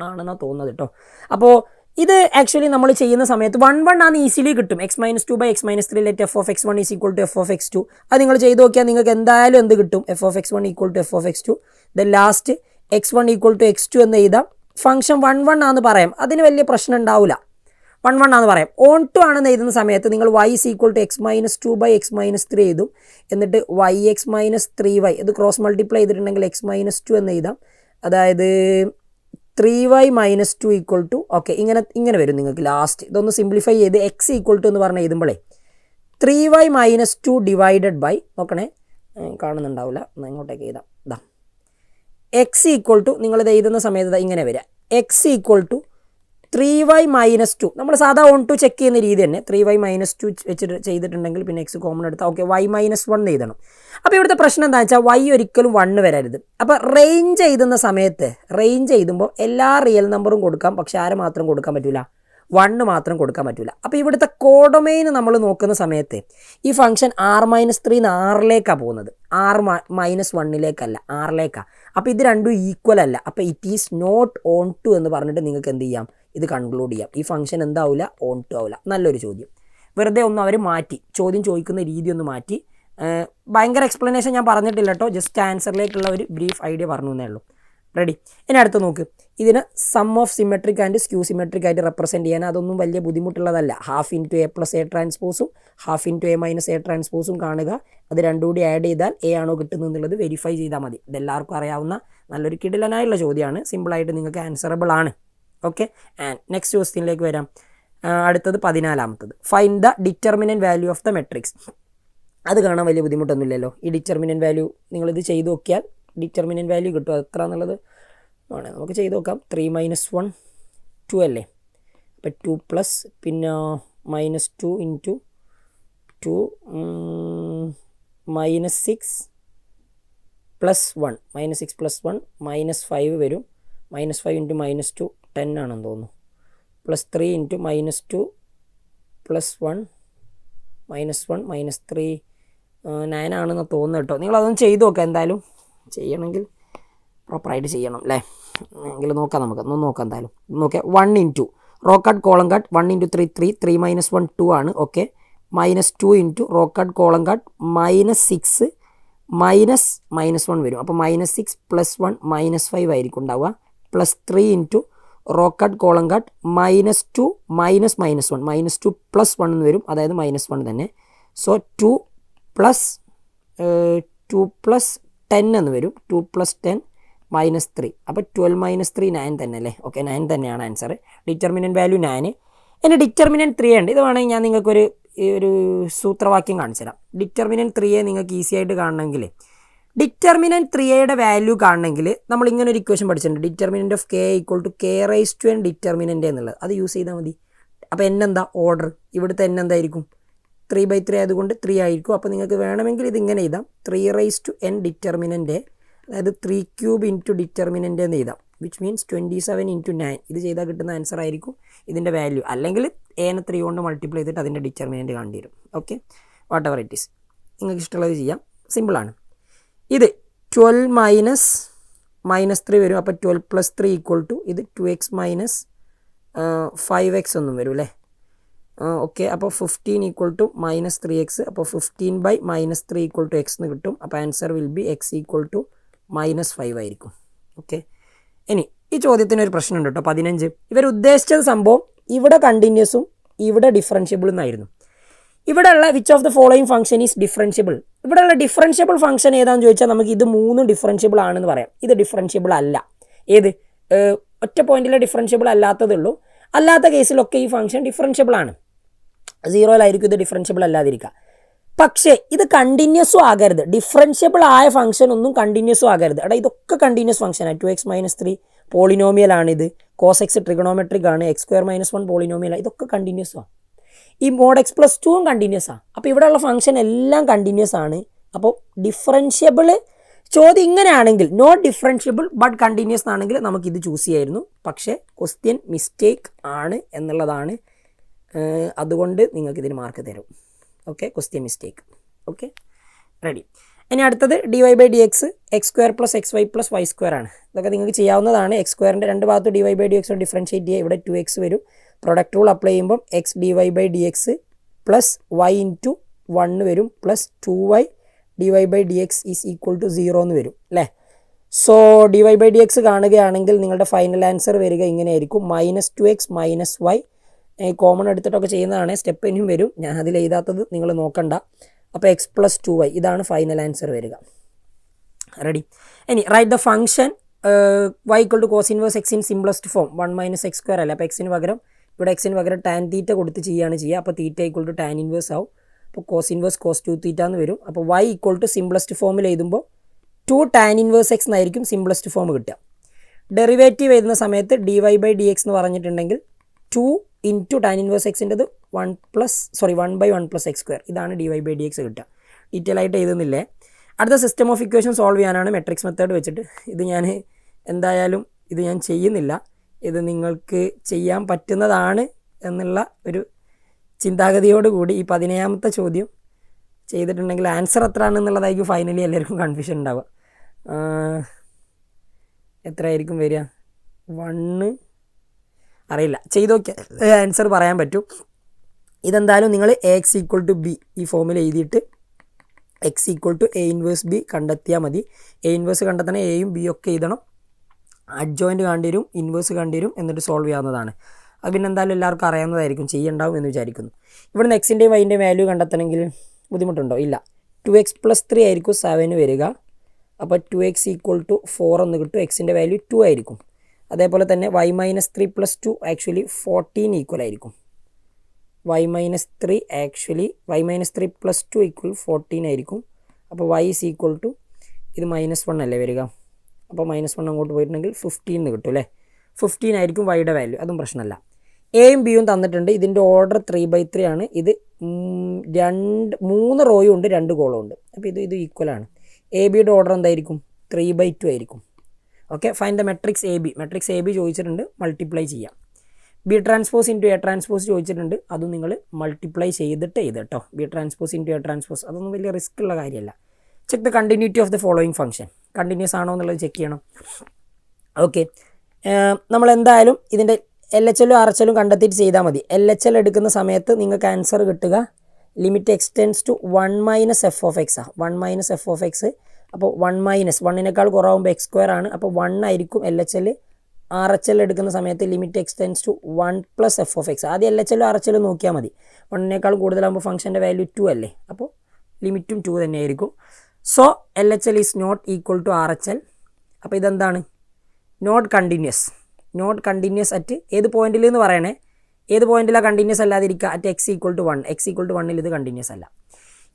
ആണെന്നാണ് തോന്നുന്നത് കേട്ടോ. അപ്പോൾ ഇത് ആക്ച്വലി നമ്മൾ ചെയ്യുന്ന സമയത്ത് 1 ആണ് ഈസിലി കിട്ടും. x-2/x-3 let f(x1) is equal to f(x2). അത് നിങ്ങൾ ചെയ്ത് നോക്കിയാൽ നിങ്ങൾക്ക് എന്തായാലും എന്ത് കിട്ടും? f(x1) equal to f(x2). Then last x1 equal to x2 എന്ന് എഴുതാം. ഫംഗ്ഷൻ 1 ആണെന്ന് പറയാം, അതിന് വലിയ പ്രശ്നം ഉണ്ടാവില്ല. 1 ആണെന്ന് പറയാം. ഓൺ ടു ആണെന്ന് എഴുതുന്ന സമയത്ത് നിങ്ങൾ y is equal to x-2/x-3 എഴുതും. എന്നിട്ട് y(x-3y) ഇത് ക്രോസ് മൾട്ടിപ്ലൈ ചെയ്തിട്ടുണ്ടെങ്കിൽ x-2 എന്ന് എഴുതാം. അതായത് 3y-2 ഈക്വൽ ടു ഓക്കെ ഇങ്ങനെ വരും നിങ്ങൾക്ക് ലാസ്റ്റ്. ഇതൊന്ന് സിംപ്ലിഫൈ ചെയ്ത് x ഈക്വൽ ടു എന്ന് പറഞ്ഞ് എഴുതുമ്പോഴേ 3y-2 ഡിവൈഡഡ് ബൈ നോക്കണേ, കാണുന്നുണ്ടാവില്ല, ഇങ്ങോട്ടേക്ക് എഴുതാം. ഇതാ x ഈക്വൽ ടു നിങ്ങളിത് എഴുതുന്ന സമയത്ത് ഇങ്ങനെ വരിക. x equal to 3y-2. നമ്മൾ സാധാ ഓൺ ടു ചെക്ക് ചെയ്യുന്ന രീതി തന്നെ 3y-2 വെച്ചിട്ട് ചെയ്തിട്ടുണ്ടെങ്കിൽ പിന്നെ x കോമൺ എടുത്താൽ ഓക്കെ y-1 എഴുതണം. അപ്പോൾ ഇവിടുത്തെ പ്രശ്നം എന്താ വെച്ചാൽ y ഒരിക്കലും 1 വരരുത്. അപ്പോൾ റേഞ്ച് എഴുതുമ്പോൾ എല്ലാ റിയൽ നമ്പറും കൊടുക്കാം, പക്ഷേ ആരെ മാത്രം കൊടുക്കാൻ പറ്റില്ല? 1 മാത്രം കൊടുക്കാൻ പറ്റില്ല. അപ്പോൾ ഇവിടുത്തെ കോഡൊമൈൻ നമ്മൾ നോക്കുന്ന സമയത്ത് ഈ ഫംഗ്ഷൻ R-3 R-ലേക്കാണ് പോകുന്നത്, R-1 R-ലേക്കാണ്. അപ്പോൾ ഇത് രണ്ടും ഈക്വൽ അല്ല. അപ്പോൾ it is not onto എന്ന് പറഞ്ഞിട്ട് നിങ്ങൾക്ക് എന്ത് ചെയ്യാം? ഇത് കൺക്ലൂഡ് ചെയ്യാം. ഈ ഫംഗ്ഷൻ എന്താവില്ല? ഓൺ ടു ആവില്ല. നല്ലൊരു ചോദ്യം. വെറുതെ ഒന്ന് അവർ മാറ്റി, ചോദ്യം ചോദിക്കുന്ന രീതി ഒന്ന് മാറ്റി. ഭയങ്കര എക്സ്പ്ലനേഷൻ ഞാൻ പറഞ്ഞിട്ടില്ല കേട്ടോ, ജസ്റ്റ് ആൻസറിലേക്കുള്ള ഒരു ബ്രീഫ് ഐഡിയ പറഞ്ഞു എന്നേ ഉള്ളൂ. റെഡി? ഇനി അടുത്ത് നോക്ക്. ഇതിന് sum of symmetric and skew symmetric ആയിട്ട് റെപ്രസെൻറ്റ് ചെയ്യാൻ അതൊന്നും വലിയ ബുദ്ധിമുട്ടുള്ളതല്ല. ഹാഫ് ഇൻറ്റു A + A ട്രാൻസ്പോസും ഹാഫ് ഇൻറ്റു A - A ട്രാൻസ്പോസും കാണുക. അത് രണ്ടും കൂടി ആഡ് ചെയ്താൽ A ആണോ കിട്ടുന്നത് എന്നുള്ളത് വെരിഫൈ ചെയ്താൽ മതി. ഇതെല്ലാവർക്കും അറിയാവുന്ന നല്ലൊരു കിടിലനായുള്ള ചോദ്യമാണ്. സിമ്പിളായിട്ട് നിങ്ങൾക്ക് ആൻസറബിൾ ആണ്. ഓക്കെ, ആൻഡ് നെക്സ്റ്റ് ക്വസ്റ്റ്യനിലേക്ക് വരാം. അടുത്തത് 14ാമത്തത്. Find the determinant value of the matrix. അത് കാണാൻ വലിയ ബുദ്ധിമുട്ടൊന്നുമില്ലല്ലോ. ഈ ഡിറ്റർമിനൻറ്റ് വാല്യൂ നിങ്ങളിത് ചെയ്ത് നോക്കിയാൽ ഡിറ്റർമിനൻറ്റ് വാല്യൂ കിട്ടും. എത്ര എന്നുള്ളത് ആണ് നമുക്ക് ചെയ്ത് നോക്കാം. 3 - 1 2 അല്ലേ? അപ്പോൾ 2 പ്ലസ് പിന്നെ -2 ഇൻറ്റു 2 -6 + 1 -6 + 1 -5 വരും. -5 ഇൻറ്റു -2 10 ആണെന്ന് തോന്നുന്നു. +3 ഇൻറ്റു -2 + 1 -1 -3 9 ആണെന്ന് തോന്നുന്നു കേട്ടോ. നിങ്ങളതൊന്ന് ചെയ്ത് നോക്കാം. എന്തായാലും ചെയ്യണമെങ്കിൽ പ്രോപ്പറായിട്ട് ചെയ്യണം അല്ലേ? എങ്കിൽ നോക്കാം, ഒന്ന് നോക്കാം. എന്തായാലും നോക്കാം. 1 into raw cut column cut 1 into 3 3 3 - 1 2 ആണ്. Okay, -2 into raw cut column cut -6 -1 വരും. അപ്പോൾ -6 + 1 -5 ആയിരിക്കും ഉണ്ടാവുക. +3 into raw cut column cut -2 -1 -2 + 1 എന്ന് വരും. അതായത് -1 തന്നെ. സോ 2 + 10 എന്ന് വരും. 2 + 10 -3. അപ്പോൾ 12 - 3 9 തന്നെ അല്ലേ? ഓക്കെ, 9 തന്നെയാണ് ആൻസർ. Determinant value 9. ഇനി ഡിറ്റർമിനൻറ്റ് 3 ഉണ്ട്. ഇത് വേണമെങ്കിൽ ഞാൻ നിങ്ങൾക്കൊരു സൂത്രവാക്യം കാണിച്ചു തരാം. ഡിറ്റർമിനൻറ്റ് 3 നിങ്ങൾക്ക് ഈസി ആയിട്ട് കാണണമെങ്കിൽ ഡിറ്റർമിനൻറ്റ് 3യുടെ വാല്യൂ കാണണമെങ്കിൽ നമ്മൾ ഇങ്ങനെ ഒരു ഇക്വേഷൻ പഠിച്ചിട്ടുണ്ട്. Determinant of k = k⁻n determinant എന്നുള്ളത്. അത് യൂസ് ചെയ്താൽ മതി. അപ്പോൾ n എന്താ? ഓർഡർ. ഇവിടുത്തെ n എന്തായിരിക്കും? 3/3 ആയതുകൊണ്ട് 3 ആയിരിക്കും. അപ്പോൾ നിങ്ങൾക്ക് വേണമെങ്കിൽ ഇതിങ്ങനെ എഴുതാം. 3n ഡിറ്റർമിനൻറ്റ്, അതായത് 3³ ഇൻറ്റു ഡിറ്റർമിനൻറ്റ് എന്ന് എഴുതാം. Which means 27 into 9. ഇത് ചെയ്താൽ കിട്ടുന്ന ആൻസർ ആയിരിക്കും ഇതിൻ്റെ വാല്യൂ. അല്ലെങ്കിൽ a-നെ 3 കൊണ്ട് മൾട്ടിപ്ലൈ ചെയ്തിട്ട് അതിൻ്റെ ഡിറ്റർമിനൻറ്റ് കണ്ടു വരും. Okay, what ever it is, നിങ്ങൾക്ക് ഇഷ്ടമുള്ളത് ചെയ്യാം. സിമ്പിളാണ്. ഇത് 12 -3 വരും. അപ്പോൾ 12 + 3 = ഇത് 2x - 5x ഒന്നും വരും അല്ലേ? ഓക്കെ, അപ്പോൾ 15 = -3x. അപ്പോൾ 15/-3 = x എന്ന് കിട്ടും. അപ്പോൾ ആൻസർ വിൽ ബി x = -5 ആയിരിക്കും. ഓക്കെ, ഇനി ഈ ചോദ്യത്തിനൊരു പ്രശ്നമുണ്ട് കേട്ടോ. 15 ഇവർ ഉദ്ദേശിച്ചത് സംഭവം ഇവിടെ കണ്ടിന്യൂസും ഇവിടെ ഡിഫറൻഷ്യബിൾ എന്നായിരുന്നു. ഇവിടെയുള്ള which of the following function is differentiable. ഇവിടെയുള്ള ഡിഫറൻഷ്യബിൾ ഫംഗ്ഷൻ ഏതാണെന്ന് ചോദിച്ചാൽ നമുക്ക് ഇത് 3 ഡിഫറൻഷ്യബിൾ ആണെന്ന് പറയാം. ഇത് ഡിഫറൻഷ്യബിൾ അല്ല. ഏത്? ഒറ്റ പോയിന്റിലെ ഡിഫറൻഷ്യബിൾ അല്ലാത്തതുള്ളൂ. അല്ലാത്ത കേസിലൊക്കെ ഈ ഫംഗ്ഷൻ ഡിഫറൻഷ്യബിൾ ആണ്. 0-ലായിരിക്കും ഇത് ഡിഫറൻഷ്യബിൾ അല്ലാതിരിക്കുക. പക്ഷേ ഇത് കണ്ടിന്യൂസും ആകരുത്. ഡിഫറൻഷ്യബിൾ ആയ ഫംഗ്ഷൻ ഒന്നും കണ്ടിന്യൂസും ആകരുത്. എടാ ഇതൊക്കെ കണ്ടിന്യൂസ് ഫംഗ്ഷനാണ്. 2x - 3 പോളിനോമിയലാണിത്. cos x ട്രിഗണോമെട്രിക് ആണ്. x² - 1 പോളിനോമിയലാണ്. ഇതൊക്കെ കണ്ടിന്യൂസാണ്. ഈ mod x + 2 കണ്ടിന്യൂസാണ്. അപ്പോൾ ഇവിടെയുള്ള ഫംഗ്ഷൻ എല്ലാം കണ്ടിന്യൂസ് ആണ്. അപ്പോൾ ഡിഫറൻഷ്യബിൾ ചോദ്യം ഇങ്ങനെയാണെങ്കിൽ നോട്ട് ഡിഫറൻഷ്യബിൾ ബട്ട് കണ്ടിന്യൂസ് എന്നാണെങ്കിൽ നമുക്കിത് ചൂസ് ചെയ്യായിരുന്നു. പക്ഷേ ക്വസ്റ്റ്യൻ മിസ്റ്റേക്ക് ആണ് എന്നുള്ളതാണ്. അതുകൊണ്ട് നിങ്ങൾക്കിതിന് മാർക്ക് തരും. Okay, question mistake. Okay, ready. ഇനി അടുത്തത് dy/dx x² + xy + y² ആണ്. ഇതൊക്കെ നിങ്ങൾക്ക് ചെയ്യാവുന്നതാണ്. x²ൻ്റെ രണ്ട് ഭാഗത്ത് dy/dx ഡിഫറൻഷ്യേറ്റ് ചെയ്യുക. ഇവിടെ 2x വരും. പ്രൊഡക്റ്റ് റൂൾ അപ്ലൈ ചെയ്യുമ്പം x dy/dx + y × 1 വരും +2y dy/dx = 0 എന്ന് വരും അല്ലേ. സോ dy/dx കാണുകയാണെങ്കിൽ നിങ്ങളുടെ ഫൈനൽ ആൻസർ വരിക ഇങ്ങനെയായിരിക്കും, -2x - y. കോമൺ എടുത്തിട്ടൊക്കെ ചെയ്യുന്നതാണ്. സ്റ്റെപ്പ് ഇനിയും വരും, ഞാൻ അതിൽ എഴുതാത്തത് നിങ്ങൾ നോക്കണ്ട. അപ്പോൾ x + 2y ഇതാണ് ഫൈനൽ ആൻസർ വരിക. റെഡി. ഇനി write the function y = cos inverse x in simplest form 1 - x² അല്ലേ. അപ്പോൾ എക്സിന് പകരം ഇവിടെ എക്സിന് പകരം tan θ കൊടുത്ത് ചെയ്യുകയാണ് ചെയ്യുക. അപ്പോൾ θ = tan ഇൻവേഴ്സ് ആവും. അപ്പോൾ cos ഇൻവേഴ്സ് cos 2θ എന്ന് വരും. അപ്പോൾ y = സിംപ്ലസ്റ്റ് ഫോമിൽ എഴുതുമ്പോൾ 2 tan ഇൻവേഴ്സ് x എന്നായിരിക്കും സിംപ്ലസ്റ്റ് ഫോം കിട്ടുക. ഡെറിവേറ്റീവ് എഴുതുന്ന സമയത്ത് dy/dx എന്ന് പറഞ്ഞിട്ടുണ്ടെങ്കിൽ 2 × tan ഇൻവേഴ്സ് എക്സിൻ്റെത് 1/1 + x². ഇതാണ് dy/dx കിട്ടുക. ഡീറ്റെയിൽ ആയിട്ട് എഴുതുന്നില്ലേ. അടുത്ത സിസ്റ്റം ഓഫ് ഇക്വേഷൻ സോൾവ് ചെയ്യാനാണ് മെട്രിക്സ് മെത്തേഡ് വെച്ചിട്ട്. ഇത് ഞാൻ എന്തായാലും ഞാൻ ചെയ്യുന്നില്ല. ഇത് നിങ്ങൾക്ക് ചെയ്യാൻ പറ്റുന്നതാണ് എന്നുള്ള ഒരു ചിന്താഗതിയോടുകൂടി ഈ 17ാമത്തെ ചോദ്യം ചെയ്തിട്ടുണ്ടെങ്കിൽ ആൻസർ എത്ര ആണെന്നുള്ളതായിരിക്കും ഫൈനലി എല്ലാവർക്കും കൺഫ്യൂഷൻ ഉണ്ടാവുക. എത്രയായിരിക്കും വരിക? 1 അറിയില്ല, ചെയ്ത് നോക്കിയാൽ ആൻസർ പറയാൻ പറ്റും. ഇതെന്തായാലും നിങ്ങൾ ax = b ഈ ഫോമിൽ എഴുതിയിട്ട് x = a ഇൻവേഴ്സ് b കണ്ടെത്തിയാൽ മതി. a ഇൻവേഴ്സ് കണ്ടെത്തണം, എയും ബിയും ഒക്കെ എഴുതണം. അഡ്ജോയിൻറ്റ് കണ്ടുവരും, ഇൻവേഴ്സ് കണ്ടുവരും, എന്നിട്ട് സോൾവ് ചെയ്യാവുന്നതാണ്. അത് പിന്നെ എന്തായാലും എല്ലാവർക്കും അറിയാവുന്നതായിരിക്കും, ചെയ്യണ്ടാവും എന്ന് വിചാരിക്കുന്നു. ഇവിടുന്ന് എക്സിൻ്റെയും വൈൻ്റെയും വാല്യൂ കണ്ടെത്തണമെങ്കിൽ ബുദ്ധിമുട്ടുണ്ടോ? ഇല്ല. 2x + 3 ആയിരിക്കും 7 വരിക. അപ്പോൾ 2x = 4 എന്ന് കിട്ടും. എക്സിൻ്റെ വാല്യൂ 2 ആയിരിക്കും. അതേപോലെ തന്നെ y - 3 + 2 ആക്ച്വലി 14 ഈക്വൽ ആയിരിക്കും. y - 3 + 2 = 14 ആയിരിക്കും. അപ്പോൾ y = ഇത് -1 അല്ലേ വരിക. അപ്പോൾ -1 അങ്ങോട്ട് പോയിട്ടുണ്ടെങ്കിൽ 15 എന്ന് കിട്ടും അല്ലേ. 15 ആയിരിക്കും വൈയുടെ വാല്യൂ. അതും പ്രശ്നമല്ല. എയും ബിയും തന്നിട്ടുണ്ട്. ഇതിൻ്റെ ഓർഡർ 3/3 ആണ്. ഇത് 3 റോയും ഉണ്ട്, 2 കോളും ഉണ്ട്. അപ്പോൾ ഇത് ഈക്വലാണ്. എ ബിയുടെ ഓർഡർ എന്തായിരിക്കും? 3/2 ആയിരിക്കും. Okay, fine the matrix A B. Matrix A B ചോദിച്ചിട്ടുണ്ട്, മൾട്ടിപ്ലൈ ചെയ്യാം. B ട്രാൻസ്പോസ് × A ട്രാൻസ്പോസ് ചോദിച്ചിട്ടുണ്ട്, അതും നിങ്ങൾ മൾട്ടിപ്ലൈ ചെയ്തിട്ട് കേട്ടോ. B ട്രാൻസ്പോസ് × A ട്രാൻസ്പോസ് അതൊന്നും വലിയ റിസ്ക് ഉള്ള കാര്യമല്ല. Check the continuity of the following function. Continuous ആണോ എന്നുള്ളത് ചെക്ക് ചെയ്യണം. ഓക്കെ, നമ്മൾ എന്തായാലും ഇതിൻ്റെ LHL RHL കണ്ടെത്തിയിട്ട് ചെയ്താൽ മതി. LHL എടുക്കുന്ന സമയത്ത് നിങ്ങൾക്ക് ആൻസർ കിട്ടുക limit x tends to 1 - f of x. 1 - f of x. അപ്പോൾ 1-1 കുറവാകുമ്പോൾ x² ആണ്. അപ്പോൾ 1 ആയിരിക്കും LHL. RHL എടുക്കുന്ന സമയത്ത് limit x tends to 1 + f of x. ആദ്യം LHL RHL നോക്കിയാൽ മതി. 1 കൂടുതലാകുമ്പോൾ ഫംഗ്ഷൻ്റെ വാല്യൂ 2 അല്ലേ. അപ്പോൾ ലിമിറ്റും 2 തന്നെയായിരിക്കും. So LHL is not equal to RHL. അപ്പോൾ ഇതെന്താണ്? Not continuous. Not continuous at ഏത് പോയിന്റിൽ എന്ന് പറയണേ. ഏത് പോയിന്റിലാണ് കണ്ടിന്യൂസ് അല്ലാതിരിക്കുക? At x = 1. x = 1 ഇത് കണ്ടിന്യൂസ് അല്ല.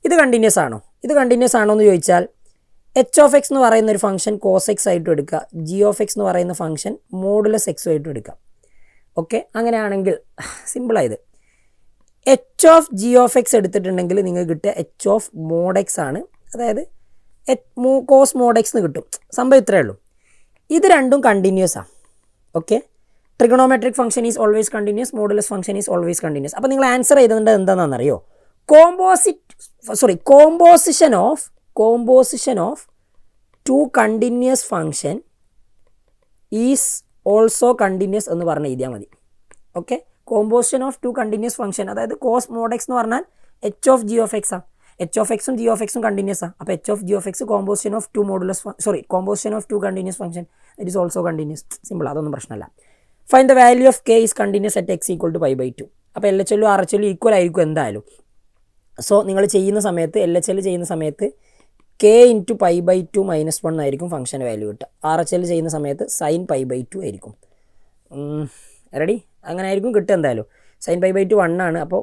ഇത് കണ്ടിന്യൂസ് ആണോ? ഇത് കണ്ടിന്യൂസ് ആണോ എന്ന് ചോദിച്ചാൽ h of x എന്ന് പറയുന്ന ഒരു ഫംഗ്ഷൻ cos x ആയിട്ടും എടുക്കുക, g of x എന്ന് പറയുന്ന ഫംഗ്ഷൻ മോഡുലസ് x ആയിട്ടും എടുക്കുക. ഓക്കെ, അങ്ങനെയാണെങ്കിൽ സിമ്പിളായത് h of g of x എടുത്തിട്ടുണ്ടെങ്കിൽ നിങ്ങൾക്ക് കിട്ടുക h of mod x ആണ്. അതായത് cos mod x എന്ന് കിട്ടും. സംഭവം ഇത്രയേ ഉള്ളൂ. ഇത് രണ്ടും കണ്ടിന്യൂസ് ആണ്. Okay, trigonometric function is always continuous, modulus function is always continuous. അപ്പോൾ നിങ്ങൾ ആൻസർ ചെയ്തത് എന്താണെന്നറിയോ? Composition of two continuous function is also continuous എന്ന് പറഞ്ഞ് എഴുതിയാൽ മതി. Okay, composition of two continuous function, അതായത് കോസ് മോഡ് എക്സ് എന്ന് പറഞ്ഞാൽ h of g of x ആണ്. h of x ഉം g of x ഉം കണ്ടിന്യൂസ് ആണ്. അപ്പോൾ h of g of x composition of two composition of two continuous function it is also continuous. Simple, അതൊന്നും പ്രശ്നമല്ല. Fine the value of k is continuous at x = π/2. അപ്പോൾ LHL RHL equal ആയിരിക്കും എന്തായാലും. So നിങ്ങൾ ചെയ്യുന്ന സമയത്ത് LHL ചെയ്യുന്ന സമയത്ത് k × π/2 - 1 ആയിരിക്കും ഫംഗ്ഷൻ്റെ വാല്യൂ കിട്ടുക. RHL ചെയ്യുന്ന സമയത്ത് sin π/2 ആയിരിക്കും. റെഡി? അങ്ങനെ ആയിരിക്കും കിട്ടുക എന്തായാലും. sin π/2 1 ആണ്. അപ്പോൾ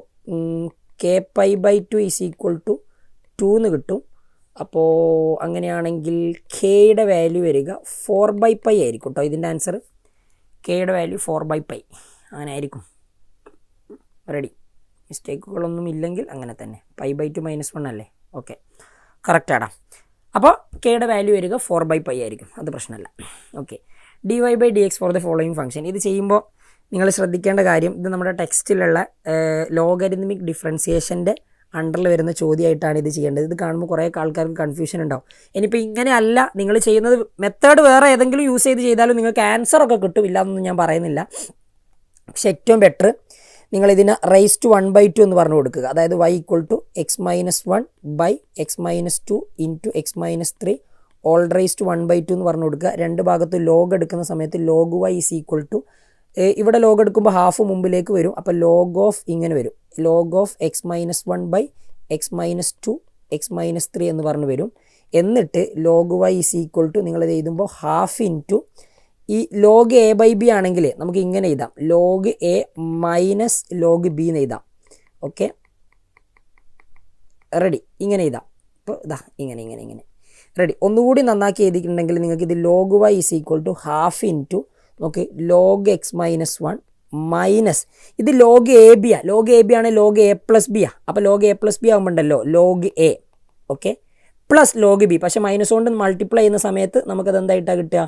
k π/2 = 2 എന്ന് കിട്ടും. അപ്പോൾ അങ്ങനെയാണെങ്കിൽ kയുടെ വാല്യൂ വരിക 4/π ആയിരിക്കും കേട്ടോ. ഇതിൻ്റെ ആൻസർ kയുടെ വാല്യൂ 4/π അങ്ങനെ ആയിരിക്കും. റെഡി? മിസ്റ്റേക്കുകളൊന്നും ഇല്ലെങ്കിൽ അങ്ങനെ തന്നെ. π/2 - 1 അല്ലേ? ഓക്കെ, കറക്റ്റാടാ. അപ്പോൾ കെയുടെ വാല്യൂ വരിക 4/π ആയിരിക്കും, അത് പ്രശ്നമല്ല. Okay, dy/dx for the following function. ഇത് ചെയ്യുമ്പോൾ നിങ്ങൾ ശ്രദ്ധിക്കേണ്ട കാര്യം, ഇത് നമ്മുടെ ടെക്സ്റ്റിലുള്ള ലോഗരിതമിക് ഡിഫറൻസിയേഷൻ്റെ അണ്ടറിൽ വരുന്ന ചോദ്യമായിട്ടാണ് ഇത് ചെയ്യേണ്ടത്. ഇത് കാണുമ്പോൾ കുറേ ആൾക്കാർക്ക് കൺഫ്യൂഷൻ ഉണ്ടാവും. ഇനിയിപ്പോൾ ഇങ്ങനെയല്ല നിങ്ങൾ ചെയ്യുന്നത്, മെത്തേഡ് വേറെ ഏതെങ്കിലും യൂസ് ചെയ്താലും നിങ്ങൾക്ക് ആൻസറൊക്കെ കിട്ടും, ഇല്ലയെന്നൊന്നും ഞാൻ പറയുന്നില്ല. പക്ഷെ ഏറ്റവും ബെറ്റർ നിങ്ങളിതിനെ റൈസ് ടു 1/2 എന്ന് പറഞ്ഞു കൊടുക്കുക. അതായത് y = x-1/x-2 into x-3 whole raise to 1/2 എന്ന് പറഞ്ഞു കൊടുക്കുക. രണ്ട് ഭാഗത്ത് ലോഗ് എടുക്കുന്ന സമയത്ത് log y = ഇവിടെ ലോഗ് എടുക്കുമ്പോൾ ഹാഫ് മുമ്പിലേക്ക് വരും. അപ്പോൾ log ഓഫ് ഇങ്ങനെ വരും, log ഓഫ് x-1/x-2 x-3 എന്ന് പറഞ്ഞു വരും. എന്നിട്ട് log y = നിങ്ങളിത് എഴുതുമ്പോൾ ഹാഫ് ഇൻറ്റു ഈ log a/b ആണെങ്കിൽ നമുക്ക് ഇങ്ങനെ എഴുതാം, log a minus log b എന്ന് എഴുതാം. ഓക്കെ, റെഡി, ഇങ്ങനെ എഴുതാം. ഇപ്പോൾ ഇതാ ഇങ്ങനെ റെഡി. ഒന്നുകൂടി നന്നാക്കി എഴുതിയിട്ടുണ്ടെങ്കിൽ നിങ്ങൾക്ക് ഇത് log y = ഹാഫ് ഇൻറ്റു നോക്ക് log x-1 മൈനസ് ഇത് log ab ആണ്. log ab ആണ് log a+b ആണ്. അപ്പോൾ log a+b ആകുമ്പോണ്ടല്ലോ log a, okay, plus log b. പക്ഷേ മൈനസ് കൊണ്ട് മൾട്ടിപ്ലൈ ചെയ്യുന്ന സമയത്ത് നമുക്കത് എന്തായിട്ടാണ് കിട്ടുക,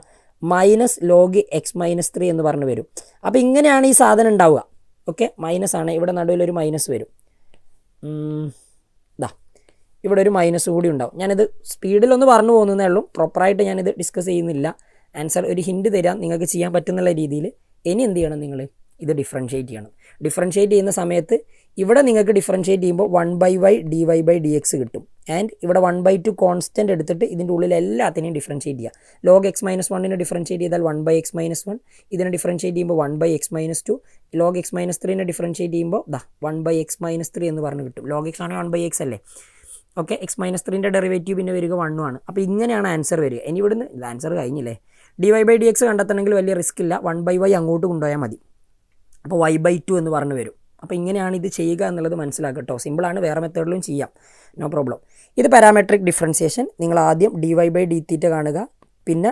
മൈനസ് log x-3 എന്ന് പറഞ്ഞു വരും. അപ്പോൾ ഇങ്ങനെയാണ് ഈ സാധനം ഉണ്ടാവുക. ഓക്കെ, മൈനസ് ആണ്, ഇവിടെ നടുവിലൊരു മൈനസ് വരും. ഇവിടെ ഒരു മൈനസ് കൂടി ഉണ്ടാവും. ഞാനിത് സ്പീഡിലൊന്ന് പറഞ്ഞു പോകുന്നതേ ഉള്ളൂ, പ്രോപ്പറായിട്ട് ഞാനിത് ഡിസ്കസ് ചെയ്യുന്നില്ല. ആൻസർ ഒരു ഹിൻഡ് തരാം, നിങ്ങൾക്ക് ചെയ്യാൻ പറ്റുന്നുള്ള രീതിയിൽ. ഇനി എന്ത് ചെയ്യണം, നിങ്ങൾ ഇത് ഡിഫറൻഷ്യേറ്റ് ചെയ്യണം. ഡിഫറൻഷ്യേറ്റ് ചെയ്യുന്ന സമയത്ത് ഇവിടെ നിങ്ങൾക്ക് ഡിഫറൻഷ്യേറ്റ് ചെയ്യുമ്പോൾ 1/y dy/dx കിട്ടും. ആൻഡ് ഇവിടെ 1/2 കോൺസ്റ്റൻറ്റ് എടുത്തിട്ട് ഇതിൻ്റെ ഉള്ളിൽ എല്ലാത്തിനെയും ഡിഫറൻഷ്യേറ്റ് ചെയ്യുക. log x-1 ഡിഫറൻഷ്യേറ്റ് ചെയ്താൽ 1/x-1, ഇതിനെ ഡിഫറൻഷ്യേറ്റ് ചെയ്യുമ്പോൾ 1/x-2, log x-3 ഡിഫറൻഷ്യേറ്റ് ചെയ്യുമ്പോൾ 1/x-3 എന്ന് പറഞ്ഞ് കിട്ടും. log x ആണെങ്കിൽ 1/x അല്ലേ. ഓക്കെ, x-3 ഡെറിവേറ്റീവ് പിന്നെ വരിക 1 ആണ്. അപ്പോൾ ഇങ്ങനെയാണ് ആൻസർ വരിക. ഇനി ഇവിടുന്ന് ഇത് ആൻസർ കഴിഞ്ഞില്ലേ. dy/dx കണ്ടെത്തണമെങ്കിൽ വലിയ റിസ്ക് ഇല്ല, 1/y അങ്ങോട്ട് കൊണ്ടുപോയാൽ മതി. അപ്പോൾ y/2 എന്ന് പറഞ്ഞു വരും. അപ്പോൾ ഇങ്ങനെയാണ് ഇത് ചെയ്യുക എന്നുള്ളത് മനസ്സിലാക്കട്ടോ. സിമ്പിളാണ്, വേറെ മെത്തേഡിലും ചെയ്യാം, നോ പ്രോബ്ലം. ഇത് പാരാമെട്രിക് ഡിഫറൻസിയേഷൻ. നിങ്ങൾ ആദ്യം dy/dθ കാണുക, പിന്നെ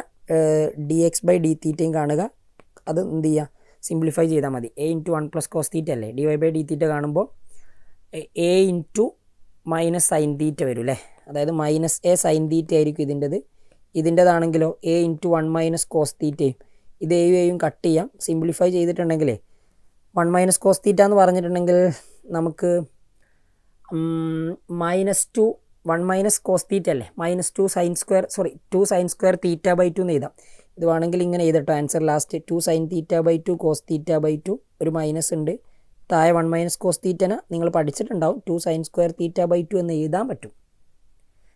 dx/dθയും കാണുക. അത് എന്ത് ചെയ്യുക, സിംപ്ലിഫൈ ചെയ്താൽ മതി. a × 1 + cos θ അല്ലേ. dy/dθ കാണുമ്പോൾ a × -sin θ വരും അല്ലേ. അതായത് -a sin θ ആയിരിക്കും ഇതിൻ്റെതാണെങ്കിലോ a × 1 - cos θയും. ഇത് എയും കട്ട് ചെയ്യാം. സിംപ്ലിഫൈ ചെയ്തിട്ടുണ്ടെങ്കിൽ 1 - cos θ എന്ന് പറഞ്ഞിട്ടുണ്ടെങ്കിൽ നമുക്ക് -2 1 - cos θ അല്ലേ, -2 sin square 2 sin square θ/2 എന്ന് എഴുതാം. ഇത് വേണമെങ്കിൽ ഇങ്ങനെ എഴുതട്ടോ. ആൻസർ ലാസ്റ്റ് 2 sin θ/2 cos θ/2 ഒരു മൈനസ് ഉണ്ട്. താഴെ 1 - cos θ നിങ്ങൾ പഠിച്ചിട്ടുണ്ടാവും. 2 sin square θ/2 എന്ന് എഴുതാൻ പറ്റും.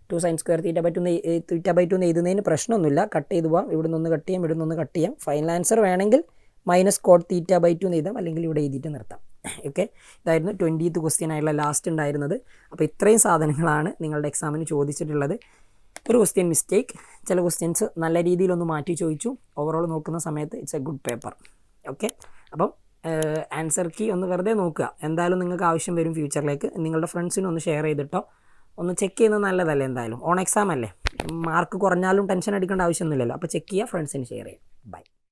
2 sin square θ/2 എന്ന് എഴുതുന്നതിന് പ്രശ്നമൊന്നുമില്ല. കട്ട് ചെയ്ത് പോകാം, ഇവിടെ നിന്ന് കട്ട് ചെയ്യാം, ഇവിടെ നിന്ന് കട്ട് ചെയ്യാം. ഫൈനൽ ആൻസർ വേണമെങ്കിൽ -cot θ/2 എന്ന് എഴുതാം, അല്ലെങ്കിൽ ഇവിടെ എഴുതിയിട്ട് നിർത്താം. ഓക്കെ, ഇതായിരുന്നു 20th ക്വസ്റ്റ്യൻ ആയിട്ടുള്ള ലാസ്റ്റ് ഉണ്ടായിരുന്നത്. അപ്പോൾ ഇത്രയും സാധനങ്ങളാണ് നിങ്ങളുടെ എക്സാമിന് ചോദിച്ചിട്ടുള്ളത്. ഒരു ക്വസ്റ്റ്യൻ മിസ്റ്റേക്ക്, ചില ക്വസ്റ്റ്യൻസ് നല്ല രീതിയിലൊന്ന് മാറ്റി ചോദിച്ചു. ഓവറോൾ നോക്കുന്ന സമയത്ത് it's A good paper. Okay, അപ്പം ആൻസർ കീ ഒന്ന് വെറുതെ നോക്കുക. എന്തായാലും നിങ്ങൾക്ക് ആവശ്യം വരും ഫ്യൂച്ചറിലേക്ക്. നിങ്ങളുടെ ഫ്രണ്ട്സിനും ഒന്ന് ഷെയർ ചെയ്തിട്ടോ, ഒന്ന് ചെക്ക് ചെയ്യുന്നത് നല്ലതല്ലേ. എന്തായാലും ഓൺ എക്സാം അല്ലേ, മാർക്ക് കുറഞ്ഞാലും ടെൻഷൻ അടിക്കേണ്ട ആവശ്യമൊന്നുമില്ലല്ലോ. അപ്പോൾ ചെക്ക് ചെയ്യുക, ഫ്രണ്ട്സിന് ഷെയർ ചെയ്യുക.